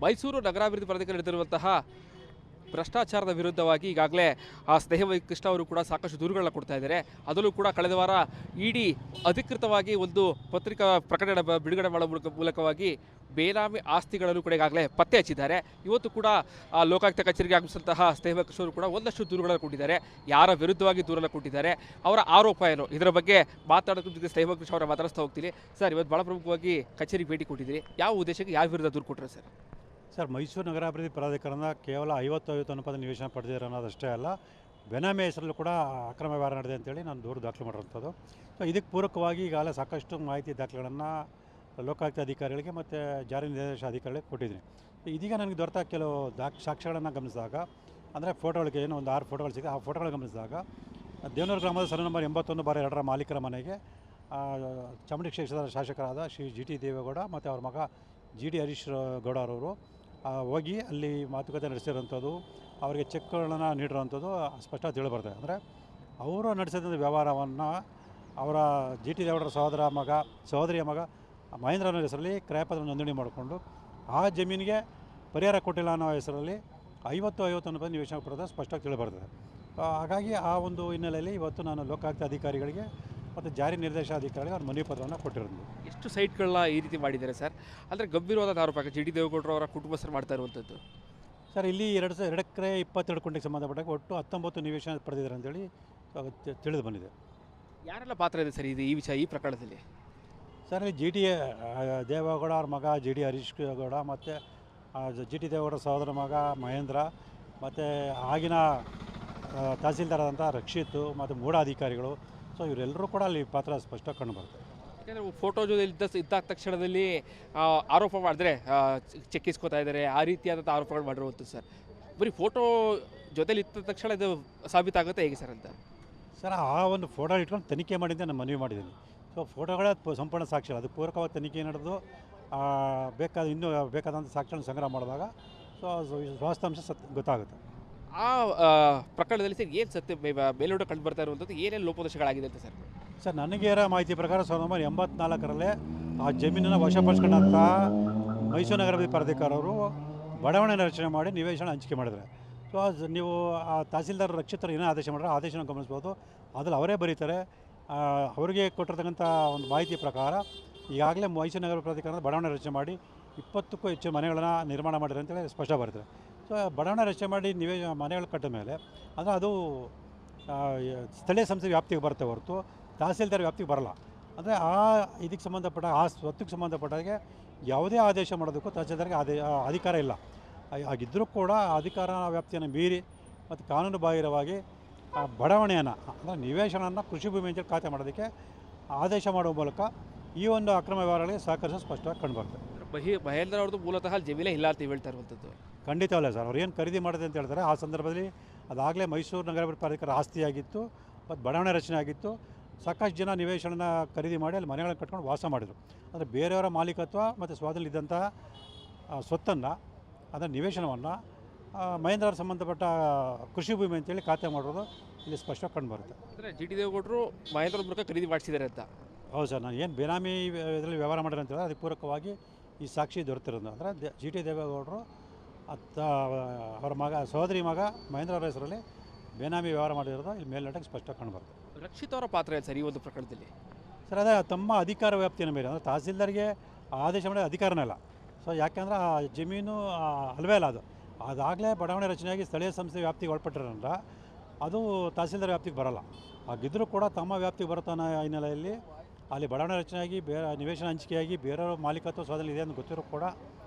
ಮೈಸೂರು ನಗರಾಭಿವೃದ್ಧಿ ಪ್ರಾಧಿಕಾರ ನಡೆದಿರುವಂತಹ ಭ್ರಷ್ಟಾಚಾರದ ವಿರುದ್ಧವಾಗಿ ಈಗಾಗಲೇ ಆ ಸ್ನೇಹ ಕೃಷ್ಣ ಅವರು ಕೂಡ ಸಾಕಷ್ಟು ದೂರುಗಳನ್ನ ಕೊಡ್ತಾ ಇದ್ದಾರೆ. ಅದರಲ್ಲೂ ಕೂಡ ಕಳೆದ ವಾರ ಇಡಿ ಅಧಿಕೃತವಾಗಿ ಒಂದು ಪತ್ರಿಕಾ ಪ್ರಕಟಣೆ ಬಿಡುಗಡೆ ಮಾಡೋ ಮೂಲಕವಾಗಿ ಬೇನಾಮಿ ಆಸ್ತಿಗಳನ್ನು ಕೂಡ ಈಗಾಗಲೇ ಪತ್ತೆ ಹಚ್ಚಿದ್ದಾರೆ. ಇವತ್ತು ಕೂಡ ಲೋಕಾಯುಕ್ತ ಕಚೇರಿಗೆ ಆಗಮಿಸಿದಂತಹ ಸ್ನೇಹ ಕೃಷ್ಣ ಅವರು ಕೂಡ ಒಂದಷ್ಟು ದೂರುಗಳನ್ನು ಕೊಟ್ಟಿದ್ದಾರೆ. ಯಾರ ವಿರುದ್ಧವಾಗಿ ದೂರನ್ನು ಕೊಟ್ಟಿದ್ದಾರೆ, ಅವರ ಆರೋಪ ಏನು, ಇದರ ಬಗ್ಗೆ ಮಾತಾಡೋದ್ರ ಜೊತೆ ಸ್ನೇಹ ಕೃಷ್ಣ ಅವರ ಮಾತಾಡಿಸ್ತಾ ಹೋಗ್ತೀನಿ. ಸರ್, ಇವತ್ತು ಭಾಳ ಪ್ರಮುಖವಾಗಿ ಕಚೇರಿಗೆ ಭೇಟಿ ಕೊಟ್ಟಿದ್ದೀರಿ. ಯಾವ ಉದ್ದೇಶಕ್ಕೆ, ಯಾವ ವಿರುದ್ಧ ದೂರು ಕೊಟ್ಟರೆ ಸರ್? ಸರ್, ಮೈಸೂರು ನಗರಾಭಿವೃದ್ಧಿ ಪ್ರಾಧಿಕಾರದಿಂದ ಕೇವಲ 50 ಅನುಪಾತ ನಿವೇಶನ ಪಡೆದಿರೋ ಅನ್ನೋದಷ್ಟೇ ಅಲ್ಲ, ಬೆನಾಮಿ ಹೆಸರಲ್ಲೂ ಕೂಡ ಅಕ್ರಮ ವ್ಯವಹಾರ ನಡೆದಿದೆ ಅಂತೇಳಿ ನಾನು ದೂರು ದಾಖಲು ಮಾಡಿರೋಂಥದ್ದು. ಸೊ ಇದಕ್ಕೆ ಪೂರಕವಾಗಿ ಈಗಾಗಲೇ ಸಾಕಷ್ಟು ಮಾಹಿತಿ ದಾಖಲೆಗಳನ್ನು ಲೋಕಾಯುಕ್ತ ಅಧಿಕಾರಿಗಳಿಗೆ ಮತ್ತು ಜಾರಿ ನಿರ್ದೇಶಕ ಅಧಿಕಾರಿಗಳಿಗೆ ಕೊಟ್ಟಿದ್ದೀನಿ. ಇದೀಗ ನನಗೆ ದೊರೆತ ಕೆಲವು ಸಾಕ್ಷ್ಯಗಳನ್ನು ಗಮನಿಸಿದಾಗ, ಅಂದರೆ ಫೋಟೋಗಳಿಗೆ ಏನು ಒಂದು 6 ಫೋಟೋಗಳು ಸಿಗುತ್ತೆ. ಆ ಫೋಟೋಗಳು ಗಮನಿಸಿದಾಗ ದೇವನೂರು ಗ್ರಾಮದ ಸರ್ವೆ ನಂಬರ್ 81/2 ಮಾಲೀಕರ ಮನೆಗೆ ಚಾಮುಂಡಿ ಕ್ಷೇತ್ರದ ಶಾಸಕರಾದ ಶ್ರೀ ಜಿ ಟಿ ದೇವೇಗೌಡ ಮತ್ತು ಅವ್ರ ಮಗ ಜಿ ಡಿ ಹರೀಶ್ ಗೌಡ ಅವರು ಹೋಗಿ ಅಲ್ಲಿ ಮಾತುಕತೆ ನಡೆಸಿರೋಂಥದ್ದು, ಅವರಿಗೆ ಚೆಕ್ಗಳನ್ನು ನೀಡಿರೋಂಥದ್ದು ಸ್ಪಷ್ಟ ತಿಳಿಬರ್ತದೆ. ಅಂದರೆ ಅವರು ನಡೆಸಿದಂಥ ವ್ಯವಹಾರವನ್ನು ಅವರ ಜಿ ಟಿ ದೇವೇಗೌಡರ ಸಹೋದರಿಯ ಮಗ ಮಹೇಂದ್ರನ ಹೆಸರಲ್ಲಿ ಕ್ರಯಪತ್ರ ನೋಂದಣಿ ಮಾಡಿಕೊಂಡು ಆ ಜಮೀನಿಗೆ ಪರಿಹಾರ ಕೊಟ್ಟಿಲ್ಲ ಅನ್ನೋ ಹೆಸರಲ್ಲಿ 50 ಅನುಪಾತ ನಿವೇಶನ ಪಡೆದ ಸ್ಪಷ್ಟವಾಗಿ ತಿಳಿಬರ್ತದೆ. ಹಾಗಾಗಿ ಆ ಒಂದು ಹಿನ್ನೆಲೆಯಲ್ಲಿ ಇವತ್ತು ನಾನು ಲೋಕಾಯುಕ್ತ ಅಧಿಕಾರಿಗಳಿಗೆ ಮತ್ತು ಜಾರಿ ನಿರ್ದೇಶಕ ಅಧಿಕಾರಿಗಳಿಗೆ ಅವ್ರ ಮನವಿ ಪತ್ರವನ್ನು ಕೊಟ್ಟಿರೋದು. ಎಷ್ಟು ಸೈಟ್ಗಳನ್ನ ಈ ರೀತಿ ಮಾಡಿದ್ದಾರೆ ಸರ್? ಅಂದರೆ ಗಂಭೀರವಾದ ಆರೋಪ ಜಿ ಡಿ ದೇವೇಗೌಡರು ಅವರ ಕುಟುಂಬಸ್ಥರು ಮಾಡ್ತಾ ಇರುವಂಥದ್ದು. ಸರ್, ಇಲ್ಲಿ 2 ಎಕರೆ 22 ಗುಂಟೆಗೆ ಸಂಬಂಧಪಟ್ಟಾಗ ಒಟ್ಟು 19 ನಿವೇಶನ ಪಡೆದಿದ್ದಾರೆ ಅಂತೇಳಿ ತಿಳಿದು ಬಂದಿದೆ. ಯಾರೆಲ್ಲ ಪಾತ್ರ ಇದೆ ಸರ್ ಈ ವಿಷಯ, ಈ ಪ್ರಕರಣದಲ್ಲಿ? ಸರ್, ಇಲ್ಲಿ ಜಿ ಟಿ ದೇವೇಗೌಡ ಅವ್ರ ಮಗ ಜಿ ಡಿ ಹರೀಶ್ ಗೌಡ ಮತ್ತು ಜಿ ಟಿ ದೇವೇಗೌಡ ಸಹೋದರ ಮಗ ಮಹೇಂದ್ರ ಮತ್ತು ಆಗಿನ ತಹಸೀಲ್ದಾರ್ ಆದಂಥ ರಕ್ಷಿತ್ ಮತ್ತು ಮೂಢ ಅಧಿಕಾರಿಗಳು. ಸೊ ಇವರೆಲ್ಲರೂ ಕೂಡ ಅಲ್ಲಿ ಪಾತ್ರ ಸ್ಪಷ್ಟ ಕಂಡು ಬರ್ತದೆ. ಯಾಕೆಂದರೆ ಫೋಟೋ ಜೊತೆ ಇದ್ದ ತಕ್ಷಣದಲ್ಲಿ ಆರೋಪ ಮಾಡಿದ್ರೆ ಚೆಕ್ಕಿಸ್ಕೋತಾ ಇದ್ದಾರೆ, ಆ ರೀತಿಯಾದಂಥ ಆರೋಪಗಳು ಮಾಡಿರುವಂಥದ್ದು ಸರ್. ಬರೀ ಫೋಟೋ ಜೊತೆಲಿ ಇದ್ದ ತಕ್ಷಣ ಇದು ಸಾಬೀತಾಗುತ್ತೆ ಹೇಗೆ ಸರ್ ಅಂತ? ಸರ್, ಆ ಒಂದು ಫೋಟೋ ಇಟ್ಕೊಂಡು ತನಿಖೆ ಮಾಡಿದ್ದೆ ನಾನು ಮನವಿ ಮಾಡಿದ್ದೀನಿ. ಸೊ ಫೋಟೋಗಳೇ ಸಂಪೂರ್ಣ ಸಾಕ್ಷಿ, ಅದಕ್ಕೆ ಪೂರಕವಾಗಿ ತನಿಖೆ ನಡೆದು ಇನ್ನೂ ಬೇಕಾದಂಥ ಸಾಕ್ಷ್ಯಗಳನ್ನು ಸಂಗ್ರಹ ಮಾಡಿದಾಗ ಸೊ ವಾಸ್ತವಾಂಶ ಗೊತ್ತಾಗುತ್ತೆ. ಆ ಪ್ರಕರಣದಲ್ಲಿ ಸರ್ ಏನು ಸತ್ಯ ಮೇಲೋಟ ಕಂಡು ಬರ್ತಾ ಇರುವಂಥದ್ದು, ಏನೇನು ಲೋಪದೋಷಗಳಾಗಿದೆ ಅಂತ ಸರ್? ಸರ್, ನನಗೆ ಇರೋ ಮಾಹಿತಿ ಪ್ರಕಾರ 1984ರಲ್ಲಿ ಆ ಜಮೀನನ್ನು ವಶಪಡಿಸ್ಕೊಂಡಂಥ ಮೈಸೂರು ನಗರಾಭಿವೃದ್ಧಿ ಪ್ರಾಧಿಕಾರವರು ಬಡಾವಣೆ ರಚನೆ ಮಾಡಿ ನಿವೇಶನ ಹಂಚಿಕೆ ಮಾಡಿದ್ದಾರೆ. ಸೊ ನೀವು ಆ ತಹಸೀಲ್ದಾರ್ ರಕ್ಷಿತರು ಏನೇ ಆದೇಶ ಮಾಡಿದ್ರೆ ಆದೇಶನ ಗಮನಿಸ್ಬೋದು. ಅದ್ರಲ್ಲಿ ಅವರೇ ಬರೀತಾರೆ. ಅವರಿಗೆ ಕೊಟ್ಟಿರ್ತಕ್ಕಂಥ ಒಂದು ಮಾಹಿತಿ ಪ್ರಕಾರ ಈಗಾಗಲೇ ಮೈಸೂರು ನಗರ ಪ್ರಾಧಿಕಾರದ ಬಡಾವಣೆ ರಚನೆ ಮಾಡಿ 20ಕ್ಕೂ ಹೆಚ್ಚು ಮನೆಗಳನ್ನು ನಿರ್ಮಾಣ ಮಾಡಿದ್ದಾರೆ ಅಂತೇಳಿ ಸ್ಪಷ್ಟ ಬರ್ತದೆ. ಸೊ ಬಡಾವಣೆ ರಚನೆ ಮಾಡಿ ಮನೆಗಳು ಕಟ್ಟ ಮೇಲೆ ಅಂದರೆ ಅದು ಸ್ಥಳೀಯ ಸಂಸ್ಥೆ ವ್ಯಾಪ್ತಿಗೆ ಬರುತ್ತೆ ಹೊರತು ತಹಸೀಲ್ದಾರ್ ವ್ಯಾಪ್ತಿಗೆ ಬರಲ್ಲ. ಅಂದರೆ ಇದಕ್ಕೆ ಸಂಬಂಧಪಟ್ಟ ಆ ಸ್ವತ್ತಿಗೆ ಸಂಬಂಧಪಟ್ಟಾಗೆ ಯಾವುದೇ ಆದೇಶ ಮಾಡೋದಕ್ಕೂ ತಹಸೀಲ್ದಾರ್ಗೆ ಅಧಿಕಾರ ಇಲ್ಲ. ಆಗಿದ್ದರೂ ಕೂಡ ಅಧಿಕಾರ ವ್ಯಾಪ್ತಿಯನ್ನು ಮೀರಿ ಮತ್ತು ಕಾನೂನು ಬಾಹಿರವಾಗಿ ಆ ಬಡಾವಣೆಯನ್ನು ಅಂದರೆ ನಿವೇಶನವನ್ನು ಕೃಷಿ ಭೂಮಿ ಅಂತೇಳಿ ಖಾತೆ ಮಾಡೋದಕ್ಕೆ ಆದೇಶ ಮಾಡುವ ಮೂಲಕ ಈ ಒಂದು ಅಕ್ರಮ ವ್ಯವಹಾರಗಳಿಗೆ ಸಹಕರಿಸೋ ಸ್ಪಷ್ಟವಾಗಿ ಕಂಡುಬರ್ತದೆ. ಮಹೇಂದ್ರ ಅವ್ರದ್ದು ಮೂಲತಃ ಜಮೀನೇ ಇಲ್ಲ ಅಂತ ಹೇಳ್ತಾ ಇರುವಂಥದ್ದು? ಖಂಡಿತವಲ್ಲ ಸರ್. ಅವ್ರು ಏನು ಖರೀದಿ ಮಾಡಿದೆ ಅಂತ ಹೇಳ್ತಾರೆ, ಆ ಸಂದರ್ಭದಲ್ಲಿ ಅದಾಗಲೇ ಮೈಸೂರು ನಗರಾಭಿವೃದ್ಧಿ ಪ್ರಾಧಿಕಾರ ಆಸ್ತಿಯಾಗಿತ್ತು ಮತ್ತು ಬಡಾವಣೆ ರಚನೆ ಆಗಿತ್ತು. ಸಾಕಷ್ಟು ಜನ ನಿವೇಶನ ಖರೀದಿ ಮಾಡಿ ಅಲ್ಲಿ ಮನೆಗಳನ್ನು ಕಟ್ಕೊಂಡು ವಾಸ ಮಾಡಿದರು. ಅಂದರೆ ಬೇರೆಯವರ ಮಾಲೀಕತ್ವ ಮತ್ತು ಸ್ವಾಧೀನದಲ್ಲಿದ್ದಂಥ ಸ್ವತ್ತನ್ನು ಅದರ ನಿವೇಶನವನ್ನು ಮಹೇಂದ್ರ ಅವ್ರ ಸಂಬಂಧಪಟ್ಟ ಕೃಷಿ ಭೂಮಿ ಅಂತೇಳಿ ಖಾತೆ ಮಾಡೋದು ಇಲ್ಲಿ ಸ್ಪಷ್ಟವಾಗಿ ಕಂಡು ಬರುತ್ತೆ. ಅಂದರೆ ಜಿ ಟಿ ದೇವೇಗೌಡರು ಮಹೇಂದ್ರ ಮೂಲಕ ಖರೀದಿ ಮಾಡಿಸಿದ್ದಾರೆ ಅಂತ? ಹೌದು ಸರ್. ನಾನು ಏನು ಬೇನಾಮಿ ಇದರಲ್ಲಿ ವ್ಯವಹಾರ ಮಾಡಿದ್ರೆ ಅಂತ ಹೇಳಿದ್ರೆ ಅದಕ್ಕೆ ಪೂರಕವಾಗಿ ಈ ಸಾಕ್ಷಿ ದೊರೆತಿರೋದು. ಅಂದರೆ ಜಿ ಟಿ ದೇವೇಗೌಡರು ಅವರ ಸಹೋದರಿ ಮಗ ಮಹೇಂದ್ರ ಅವರ ಹೆಸರಲ್ಲಿ ಬೇನಾಮಿ ವ್ಯವಹಾರ ಮಾಡಿರೋದು ಇಲ್ಲಿ ಮೇಲ್ನೋಟಕ್ಕೆ ಸ್ಪಷ್ಟ ಕಂಡುಬರುತ್ತೆ. ರಕ್ಷಿತ್ ಅವರ ಪಾತ್ರ ಇದೆ ಸರ್ ಈ ಒಂದು ಪ್ರಕರಣದಲ್ಲಿ? ಸರ್, ಅದೇ ತಮ್ಮ ಅಧಿಕಾರ ವ್ಯಾಪ್ತಿಯನ್ನು ಮೇಲೆ ಅಂದರೆ ತಹಸೀಲ್ದಾರ್ಗೆ ಆದೇಶ ಮಾಡಿದ ಅಧಿಕಾರನೇ ಇಲ್ಲ. ಸೊ ಯಾಕೆಂದರೆ ಆ ಜಮೀನು ಅಲ್ವೇ ಅಲ್ಲ, ಅದಾಗಲೇ ಬಡಾವಣೆ ರಚನೆಯಾಗಿ ಸ್ಥಳೀಯ ಸಂಸ್ಥೆ ವ್ಯಾಪ್ತಿಗೆ ಒಳಪಟ್ಟಿರೋದ್ರಿಂದ ಅದು ತಹಸೀಲ್ದಾರ್ ವ್ಯಾಪ್ತಿಗೆ ಬರೋಲ್ಲ. ಹಾಗಿದ್ದರೂ ಕೂಡ ತಮ್ಮ ವ್ಯಾಪ್ತಿಗೆ ಬರುತ್ತಾನ ಹಿನ್ನೆಲೆಯಲ್ಲಿ ಅಲ್ಲಿ ಬಡಾವಣೆ ರಚನೆಯಾಗಿ ನಿವೇಶನ ಹಂಚಿಕೆಯಾಗಿ ಬೇರೆಯವ್ರ ಮಾಲೀಕತ್ವ ಸ್ವಾಧೀನ ಇದೆ ಅಂತ ಗೊತ್ತಿರೋ ಕೂಡ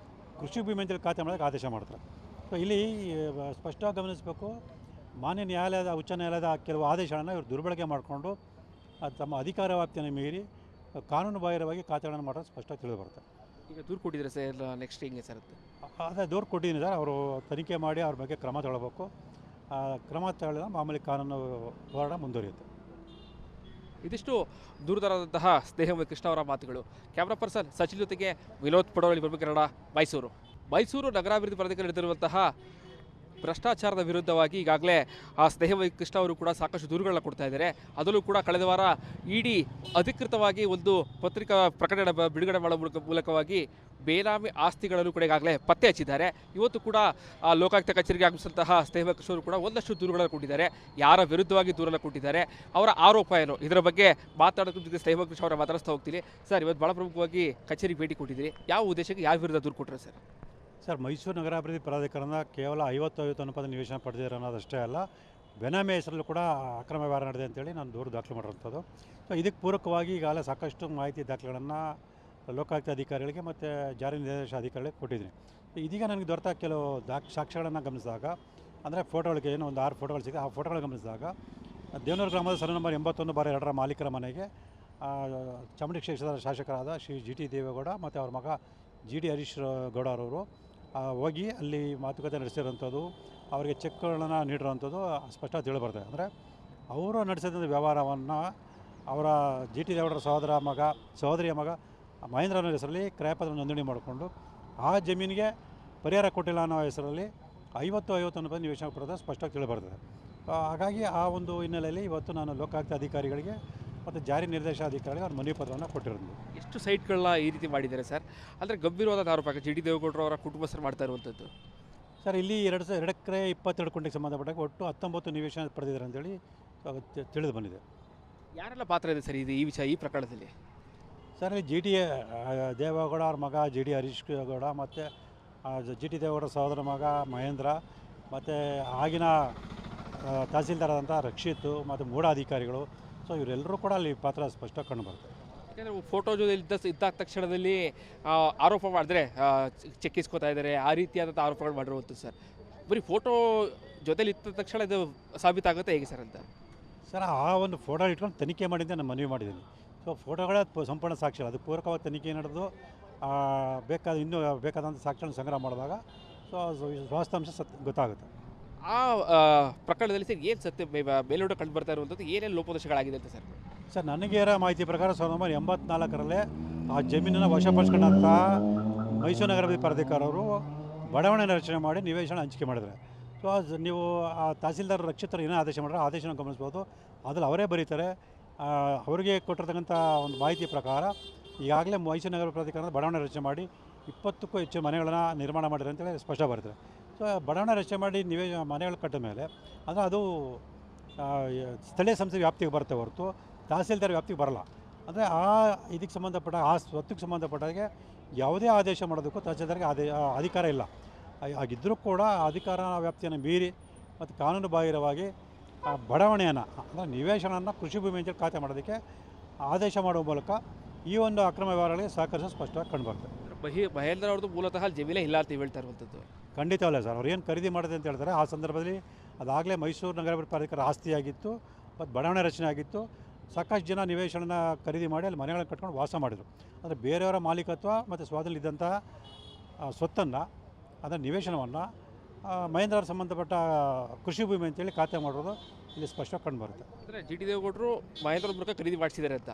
ಕೃಷಿ ಭೂಮಿ ಅಂತೇಳಿ ಖಾತೆ ಮಾಡೋದಕ್ಕೆ ಆದೇಶ ಮಾಡ್ತಾರೆ. ಸೊ ಇಲ್ಲಿ ಸ್ಪಷ್ಟವಾಗಿ ಗಮನಿಸಬೇಕು, ಮಾನ್ಯ ನ್ಯಾಯಾಲಯದ ಉಚ್ಚ ನ್ಯಾಯಾಲಯದ ಕೆಲವು ಆದೇಶಗಳನ್ನು ಇವರು ದುರ್ಬಳಕೆ ಮಾಡಿಕೊಂಡು ತಮ್ಮ ಅಧಿಕಾರ ವ್ಯಾಪ್ತಿಯನ್ನು ಮೀರಿ ಕಾನೂನು ಬಾಹಿರವಾಗಿ ಖಾತೆಗಳನ್ನು ಮಾಡೋದು ಸ್ಪಷ್ಟವಾಗಿ ತಿಳಿದು ಬರುತ್ತೆ. ಈಗ ದೂರು ಕೊಟ್ಟಿದ್ದಾರೆ ಸರ್, ನೆಕ್ಸ್ಟ್ ಹಿಂಗೆ ಸರ್? ಅದೇ ದೂರು ಕೊಟ್ಟಿದ್ದೀನಿ ಸರ್. ಅವರು ತನಿಖೆ ಮಾಡಿ ಅವ್ರ ಬಗ್ಗೆ ಕ್ರಮ ತಗೊಳ್ಬೇಕು. ಕ್ರಮ ತಗೊಳ್ಳಿದ ಮಾಮೂಲಿ ಕಾನೂನು ಹೋರಾಟ ಮುಂದುವರಿಯುತ್ತೆ. ಇದಿಷ್ಟು ದೂರದರಾದಂತಹ ಸ್ನೇಹ ಕೃಷ್ಣ ಅವರ ಮಾತುಗಳು. ಕ್ಯಾಮ್ರಾ ಪರ್ಸನ್ ಸಚಿನ್ ಜೊತೆಗೆ ವಿನೋದ್ ಪಡೋಳಿ, ಕನ್ನಡ, ಮೈಸೂರು. ಮೈಸೂರು ನಗರಾಭಿವೃದ್ಧಿ ಪ್ರಾಧಿಕಾರ ನಡೆದಿರುವಂತಹ ಭ್ರಷ್ಟಾಚಾರದ ವಿರುದ್ಧವಾಗಿ ಈಗಾಗಲೇ ಸ್ನೇಹಮಯಿ ಕೃಷ್ಣ ಅವರು ಕೂಡ ಸಾಕಷ್ಟು ದೂರುಗಳನ್ನ ಕೊಡ್ತಾ ಇದ್ದಾರೆ. ಅದರಲ್ಲೂ ಕೂಡ ಕಳೆದ ವಾರ ಇಡಿ ಅಧಿಕೃತವಾಗಿ ಒಂದು ಪತ್ರಿಕಾ ಪ್ರಕಟಣೆ ಬಿಡುಗಡೆ ಮಾಡೋ ಮೂಲಕವಾಗಿ ಬೇನಾಮಿ ಆಸ್ತಿಗಳನ್ನು ಕೂಡ ಈಗಾಗಲೇ ಪತ್ತೆ ಹಚ್ಚಿದ್ದಾರೆ. ಇವತ್ತು ಕೂಡ ಲೋಕಾಯುಕ್ತ ಕಚೇರಿಗೆ ಆಗಮಿಸಿದಂತಹ ಸ್ನೇಹಮಯಿ ಕೃಷ್ಣ ಅವರು ಕೂಡ ಒಂದಷ್ಟು ದೂರುಗಳನ್ನು ಕೊಟ್ಟಿದ್ದಾರೆ. ಯಾರ ವಿರುದ್ಧವಾಗಿ ದೂರನ್ನು ಕೊಟ್ಟಿದ್ದಾರೆ, ಅವರ ಆರೋಪ ಏನು, ಇದರ ಬಗ್ಗೆ ಮಾತಾಡೋದ್ರ ಜೊತೆ ಸ್ನೇಹಮಯಿ ಕೃಷ್ಣ ಅವರ ಮಾತಾಡಿಸ್ತಾ ಹೋಗ್ತೀನಿ. ಸರ್, ಇವತ್ತು ಭಾಳ ಪ್ರಮುಖವಾಗಿ ಕಚೇರಿಗೆ ಭೇಟಿ ಕೊಟ್ಟಿದ್ದೀರಿ. ಯಾವ ಉದ್ದೇಶಕ್ಕೆ, ಯಾವ ವಿರುದ್ಧ ದೂರು ಕೊಟ್ಟರೆ ಸರ್? ಸರ್, ಮೈಸೂರು ನಗರಾಭಿವೃದ್ಧಿ ಪ್ರಾಧಿಕರಣ ಕೇವಲ 50-50 ಅನುಪಾತ ನಿವೇಶನ ಪಡೆದಿರೋ ಅನ್ನೋದಷ್ಟೇ ಅಲ್ಲ, ಬೆನಾಮಿ ಹೆಸರಲ್ಲೂ ಕೂಡ ಅಕ್ರಮ ವ್ಯವಹಾರ ನಡೆದಿದೆ ಅಂತೇಳಿ ನಾನು ದೂರು ದಾಖಲು ಮಾಡಿರೋಂಥದ್ದು. ಸೊ ಇದಕ್ಕೆ ಪೂರಕವಾಗಿ ಈಗಾಗಲೇ ಸಾಕಷ್ಟು ಮಾಹಿತಿ ದಾಖಲೆಗಳನ್ನು ಲೋಕಾಯುಕ್ತ ಅಧಿಕಾರಿಗಳಿಗೆ ಮತ್ತು ಜಾರಿ ನಿರ್ದೇಶ ಅಧಿಕಾರಿಗಳಿಗೆ ಕೊಟ್ಟಿದ್ದೀನಿ. ಇದೀಗ ನನಗೆ ದೊರೆತ ಕೆಲವು ಸಾಕ್ಷ್ಯಗಳನ್ನು ಗಮನಿಸಿದಾಗ, ಅಂದರೆ ಫೋಟೋಗಳಿಗೆ ಏನೋ ಒಂದು 6 ಫೋಟೋಗಳು ಸಿಗುತ್ತೆ. ಆ ಫೋಟೋಗಳು ಗಮನಿಸಿದಾಗ ದೇವನೂರು ಗ್ರಾಮದ ಸರ್ವೆ ನಂಬರ್ 81/2 ಮಾಲೀಕರ ಮನೆಗೆ ಚಾಮುಂಡಿ ಕ್ಷೇತ್ರದ ಶಾಸಕರಾದ ಶ್ರೀ ಜಿ ಟಿ ದೇವೇಗೌಡ ಮತ್ತು ಅವ್ರ ಮಗ ಜಿ ಡಿ ಹರೀಶ್ ಗೌಡ ಅವರು ಹೋಗಿ ಅಲ್ಲಿ ಮಾತುಕತೆ ನಡೆಸಿರೋಂಥದ್ದು, ಅವರಿಗೆ ಚೆಕ್ಗಳನ್ನು ನೀಡಿರೋವಂಥದ್ದು ಸ್ಪಷ್ಟ ತಿಳಿಬರ್ತದೆ. ಅಂದರೆ ಅವರು ನಡೆಸಿದಂಥ ವ್ಯವಹಾರವನ್ನು ಅವರ ಜಿ ಟಿ ದೇವೇಗೌಡರ ಸಹೋದರಿಯ ಮಗ ಮಹೇಂದ್ರ ಅನ್ನೋ ಹೆಸರಲ್ಲಿ ಕ್ರಯಪತ್ರ ನೋಂದಣಿ ಮಾಡಿಕೊಂಡು ಆ ಜಮೀನಿಗೆ ಪರಿಹಾರ ಕೊಟ್ಟಿಲ್ಲ ಅನ್ನೋ ಹೆಸರಲ್ಲಿ 50-50 ಅನುಪಾತ ನಿವೇಶನ ಪಡೆದ ಸ್ಪಷ್ಟವಾಗಿ ತಿಳಿಬರ್ತದೆ. ಹಾಗಾಗಿ ಆ ಒಂದು ಹಿನ್ನೆಲೆಯಲ್ಲಿ ಇವತ್ತು ನಾನು ಲೋಕಾಯುಕ್ತ ಅಧಿಕಾರಿಗಳಿಗೆ ಮತ್ತು ಜಾರಿ ನಿರ್ದೇಶ ಅಧಿಕಾರಿಗಳಿಗೆ ಅವ್ರ ಮನವಿ ಪತ್ರವನ್ನು ಕೊಟ್ಟಿರೋದು. ಎಷ್ಟು ಸೈಟ್ಗಳನ್ನ ಈ ರೀತಿ ಮಾಡಿದ್ದಾರೆ ಸರ್? ಅಂದರೆ ಗಂಭೀರವಾದ ಆರೋಪ ಜಿ ಡಿ ದೇವೇಗೌಡರು ಅವರ ಕುಟುಂಬಸ್ಥರು ಮಾಡ್ತಾ ಇರುವಂಥದ್ದು. ಸರ್, ಇಲ್ಲಿ 2 ಎಕರೆ 22 ಗುಂಟೆಗೆ ಸಂಬಂಧಪಟ್ಟಾಗ ಒಟ್ಟು 19 ನಿವೇಶನ ಪಡೆದಿದ್ದಾರೆ ಅಂತೇಳಿ ತಿಳಿದು ಬಂದಿದೆ. ಯಾರೆಲ್ಲ ಪಾತ್ರ ಇದೆ ಸರ್ ಈ ಪ್ರಕರಣದಲ್ಲಿ? ಸರ್, ಇಲ್ಲಿ ಜಿ ಟಿ ದೇವೇಗೌಡ ಅವ್ರ ಮಗ ಜಿ ಡಿ ಹರೀಶ್ ಗೌಡ ಮತ್ತು ಜಿ ಟಿ ದೇವೇಗೌಡರ ಸಹೋದರ ಮಗ ಮಹೇಂದ್ರ ಮತ್ತು ಆಗಿನ ತಹಸೀಲ್ದಾರಾದಂಥ ರಕ್ಷಿತ್ ಮತ್ತು ಮೂಢ ಅಧಿಕಾರಿಗಳು. ಸೊ ಇವರೆಲ್ಲರೂ ಕೂಡ ಅಲ್ಲಿ ಪಾತ್ರ ಸ್ಪಷ್ಟ ಕಂಡುಬರುತ್ತೆ. ಯಾಕೆಂದರೆ ಫೋಟೋ ಜೊತೆ ಇದ್ದ ತಕ್ಷಣದಲ್ಲಿ ಆರೋಪ ಮಾಡಿದ್ರೆ ಚೆಕ್ಕಿಸ್ಕೋತಾ ಇದ್ದಾರೆ, ಆ ರೀತಿಯಾದಂಥ ಆರೋಪಗಳು ಮಾಡಿರುವಂಥದ್ದು ಸರ್. ಬರೀ ಫೋಟೋ ಜೊತೆಲಿ ಇದ್ದ ತಕ್ಷಣ ಇದು ಸಾಬೀತಾಗುತ್ತೆ ಹೇಗೆ ಸರ್ ಅಂತ? ಸರ್, ಆ ಒಂದು ಫೋಟೋ ಇಟ್ಕೊಂಡು ತನಿಖೆ ಮಾಡಿದ್ದೆ ನಾನು ಮನವಿ ಮಾಡಿದ್ದೀನಿ. ಸೊ ಫೋಟೋಗಳೇ ಸಂಪೂರ್ಣ ಸಾಕ್ಷಿ, ಅದು ಪೂರಕವಾಗಿ ತನಿಖೆ ನಡೆದು ಇನ್ನೂ ಬೇಕಾದಂಥ ಸಾಕ್ಷ್ಯಗಳನ್ನು ಸಂಗ್ರಹ ಮಾಡಿದಾಗ ಸೊ ವಾಸ್ತವಾಂಶ ಗೊತ್ತಾಗುತ್ತೆ. ಆ ಪ್ರಕರಣದಲ್ಲಿ ಸರ್ ಏನು ಸತ್ಯ ಮೇಲ್ನೋಟ ಕಂಡು ಬರ್ತಾ ಇರುವಂಥದ್ದು, ಏನೇನು ಲೋಪದೋಷಗಳಾಗಿದೆ ಅಂತ ಸರ್? ಸರ್, ನನಗೆ ಇರೋ ಮಾಹಿತಿ ಪ್ರಕಾರ 1984 ಆ ಜಮೀನನ್ನು ವಶಪಡಿಸ್ಕೊಂಡಂಥ ಮೈಸೂರು ನಗರಾಭಿವೃದ್ಧಿ ಪ್ರಾಧಿಕಾರವರು ಬಡಾವಣೆ ರಚನೆ ಮಾಡಿ ನಿವೇಶನ ಹಂಚಿಕೆ ಮಾಡಿದ್ದಾರೆ. ಸೊ ನೀವು ಆ ತಹಸೀಲ್ದಾರ್ ರಕ್ಷಿತರು ಏನೋ ಆದೇಶ ಮಾಡಿದ್ರೆ ಆದೇಶನ ಗಮನಿಸ್ಬೋದು. ಅದ್ರಲ್ಲಿ ಅವರೇ ಬರೀತಾರೆ. ಅವರಿಗೆ ಕೊಟ್ಟಿರ್ತಕ್ಕಂಥ ಒಂದು ಮಾಹಿತಿ ಪ್ರಕಾರ ಈಗಾಗಲೇ ಮೈಸೂರು ನಗರ ಪ್ರಾಧಿಕಾರದ ಬಡಾವಣೆ ರಚನೆ ಮಾಡಿ 20ಕ್ಕೂ ಹೆಚ್ಚು ಮನೆಗಳನ್ನು ನಿರ್ಮಾಣ ಮಾಡಿದ್ದಾರೆ ಅಂತೇಳಿ ಸ್ಪಷ್ಟ ಬರ್ತದೆ. ಸೊ ಬಡಾವಣೆ ರಚನೆ ಮಾಡಿ ಮನೆಗಳು ಕಟ್ಟಿದ ಮೇಲೆ ಅಂದರೆ ಅದು ಸ್ಥಳೀಯ ಸಂಸ್ಥೆ ವ್ಯಾಪ್ತಿಗೆ ಬರುತ್ತೆ ಹೊರತು ತಹಸೀಲ್ದಾರ್ ವ್ಯಾಪ್ತಿಗೆ ಬರಲ್ಲ. ಅಂದರೆ ಇದಕ್ಕೆ ಸಂಬಂಧಪಟ್ಟ ಆ ಸ್ವತ್ತಿಗೆ ಸಂಬಂಧಪಟ್ಟಾಗೆ ಯಾವುದೇ ಆದೇಶ ಮಾಡೋದಕ್ಕೂ ತಹಸೀಲ್ದಾರ್ಗೆ ಅಧಿಕಾರ ಇಲ್ಲ. ಆಗಿದ್ದರೂ ಕೂಡ ಅಧಿಕಾರ ವ್ಯಾಪ್ತಿಯನ್ನು ಮೀರಿ ಮತ್ತು ಕಾನೂನು ಬಾಹಿರವಾಗಿ ಆ ಬಡಾವಣೆಯನ್ನು ಅಂದರೆ ನಿವೇಶನವನ್ನು ಕೃಷಿ ಭೂಮಿ ಅಂತೇಳಿ ಖಾತೆ ಮಾಡೋದಕ್ಕೆ ಆದೇಶ ಮಾಡುವ ಮೂಲಕ ಈ ಒಂದು ಅಕ್ರಮ ವ್ಯವಹಾರಗಳಿಗೆ ಸಹಕರಿಸೋ ಸ್ಪಷ್ಟವಾಗಿ ಕಂಡುಬರ್ತದೆ. ಮಹೇಂದ್ರ ಅವ್ರದ್ದು ಮೂಲತಃ ಜಮೀನೇ ಇಲ್ಲ ಅಂತ ಹೇಳ್ತಾ ಇರುವಂಥದ್ದು. ಖಂಡಿತವಲ್ಲ ಸರ್, ಅವ್ರು ಏನು ಖರೀದಿ ಮಾಡಿದೆ ಅಂತ ಹೇಳ್ತಾರೆ. ಆ ಸಂದರ್ಭದಲ್ಲಿ ಅದಾಗಲೇ ಮೈಸೂರು ನಗರಾಭಿವೃದ್ಧಿ ಪ್ರಾಧಿಕಾರ ಆಸ್ತಿಯಾಗಿತ್ತು ಮತ್ತು ಬಡಾವಣೆ ರಚನೆ ಆಗಿತ್ತು. ಸಾಕಷ್ಟು ಜನ ನಿವೇಶನ ಖರೀದಿ ಮಾಡಿ ಅಲ್ಲಿ ಮನೆಗಳನ್ನು ಕಟ್ಕೊಂಡು ವಾಸ ಮಾಡಿದರು. ಅಂದರೆ ಬೇರೆಯವರ ಮಾಲೀಕತ್ವ ಮತ್ತು ಸ್ವಾಧೀನ ಇದ್ದಂಥ ಸ್ವತ್ತನ್ನು ಅದರ ನಿವೇಶನವನ್ನು ಮಹೇಂದ್ರ ಅವ್ರ ಸಂಬಂಧಪಟ್ಟ ಕೃಷಿ ಭೂಮಿ ಅಂತೇಳಿ ಖಾತೆ ಮಾಡೋದು ಇಲ್ಲಿ ಸ್ಪಷ್ಟವಾಗಿ ಕಂಡುಬರುತ್ತೆ. ಅಂದರೆ ಜಿ ಟಿ ದೇವೇಗೌಡರು ಮಹೇಂದ್ರ ಮೂಲಕ ಖರೀದಿ ಮಾಡಿಸಿದ್ದಾರೆ ಅಂತ?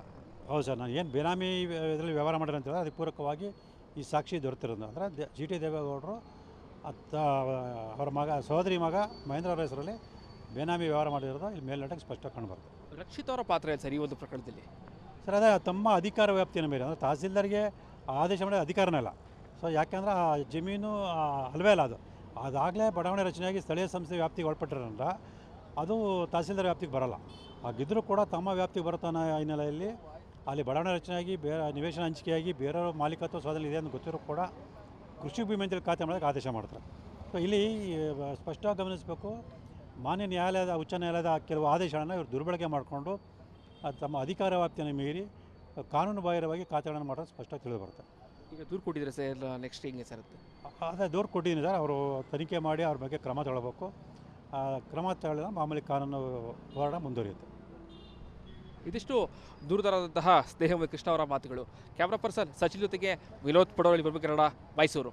ಹೌದು ಸರ್, ನಾನು ಏನು ಬೇನಾಮಿ ಇದರಲ್ಲಿ ವ್ಯವಹಾರ ಮಾಡಿದ್ರೆ ಅಂತ ಹೇಳಿದ್ರೆ ಅದಕ್ಕೆ ಪೂರಕವಾಗಿ ಈ ಸಾಕ್ಷಿ ದೊರೆತಿರೋದು. ಅಂದರೆ ಜಿ ಟಿ ದೇವೇಗೌಡರು ಅವರ ಸಹೋದರಿ ಮಗ ಮಹೇಂದ್ರ ಅವರ ಹೆಸರಲ್ಲಿ ಬೇನಾಮಿ ವ್ಯವಹಾರ ಮಾಡಿರೋದು ಇಲ್ಲಿ ಮೇಲ್ನೋಟಕ್ಕೆ ಸ್ಪಷ್ಟ ಕಂಡುಬರುತ್ತೆ. ರಕ್ಷಿತ್ ಅವರ ಪಾತ್ರ ಇದೆ ಸರ್ ಈ ಒಂದು ಪ್ರಕರಣದಲ್ಲಿ? ಸರ್, ಅದೇ ತಮ್ಮ ಅಧಿಕಾರ ವ್ಯಾಪ್ತಿಯನ್ನು ಮೇಲೆ ಅಂದರೆ ತಹಸೀಲ್ದಾರ್ಗೆ ಆದೇಶ ಮಾಡಿದ ಅಧಿಕಾರನೇ ಇಲ್ಲ. ಸೊ ಯಾಕೆಂದ್ರೆ ಆ ಜಮೀನು ಅಲ್ವೇ ಅಲ್ಲ, ಅದಾಗಲೇ ಬಡಾವಣೆ ರಚನೆಯಾಗಿ ಸ್ಥಳೀಯ ಸಂಸ್ಥೆ ವ್ಯಾಪ್ತಿಗೆ ಒಳಪಟ್ಟಿರೋದ್ರಿಂದ ಅದು ತಹಸೀಲ್ದಾರ್ ವ್ಯಾಪ್ತಿಗೆ ಬರೋಲ್ಲ. ಹಾಗಿದ್ದರೂ ಕೂಡ ತಮ್ಮ ವ್ಯಾಪ್ತಿಗೆ ಬರುತ್ತಾನ ಹಿನ್ನೆಲೆಯಲ್ಲಿ ಅಲ್ಲಿ ಬಡಾವಣೆ ರಚನೆಯಾಗಿ ನಿವೇಶನ ಹಂಚಿಕೆಯಾಗಿ ಬೇರೆಯವ್ರ ಮಾಲೀಕತ್ವ ಸ್ವಾಧೀನ ಇದೆ ಅಂತ ಗೊತ್ತಿರೋ ಕೂಡ ಕೃಷಿ ಭೂಮಿ ಅಂತೇಳಿ ಖಾತೆ ಮಾಡೋಕ್ಕೆ ಆದೇಶ ಮಾಡ್ತಾರೆ. ಸೊ ಇಲ್ಲಿ ಸ್ಪಷ್ಟವಾಗಿ ಗಮನಿಸಬೇಕು, ಮಾನ್ಯ ನ್ಯಾಯಾಲಯದ ಉಚ್ಚ ನ್ಯಾಯಾಲಯದ ಕೆಲವು ಆದೇಶಗಳನ್ನು ಇವರು ದುರ್ಬಳಕೆ ಮಾಡಿಕೊಂಡು ತಮ್ಮ ಅಧಿಕಾರ ವ್ಯಾಪ್ತಿಯನ್ನು ಮೀರಿ ಕಾನೂನು ಬಾಹಿರವಾಗಿ ಖಾತೆಗಳನ್ನು ಮಾಡೋದು ಸ್ಪಷ್ಟವಾಗಿ ತಿಳಿದು ಬರುತ್ತೆ. ಈಗ ದೂರು ಕೊಟ್ಟಿದ್ದಾರೆ ಸರ್, ನೆಕ್ಸ್ಟ್ ಹಿಂಗೆ ಸರ್? ಅದೇ ದೂರು ಕೊಟ್ಟಿದ್ದೀನಿ ಸರ್. ಅವರು ತನಿಖೆ ಮಾಡಿ ಅವ್ರ ಬಗ್ಗೆ ಕ್ರಮ ತಗೊಳ್ಬೇಕು. ಕ್ರಮ ತಗೊಳ್ಳಿದ ಮಾಮೂಲಿ ಕಾನೂನು ಹೋರಾಟ ಮುಂದುವರಿಯುತ್ತೆ. ಇದಿಷ್ಟು ದೂರದರಾದಂತಹ ಸ್ನೇಹಮಯಿ ಕೃಷ್ಣ ಅವರ ಮಾತುಗಳು. ಕ್ಯಾಮ್ರಾ ಪರ್ಸನ್ ಸಚಿನ್ ಜೊತೆಗೆ ವಿನೋದ್ ಪಡೋಳಿ, ಕನ್ನಡ, ಮೈಸೂರು.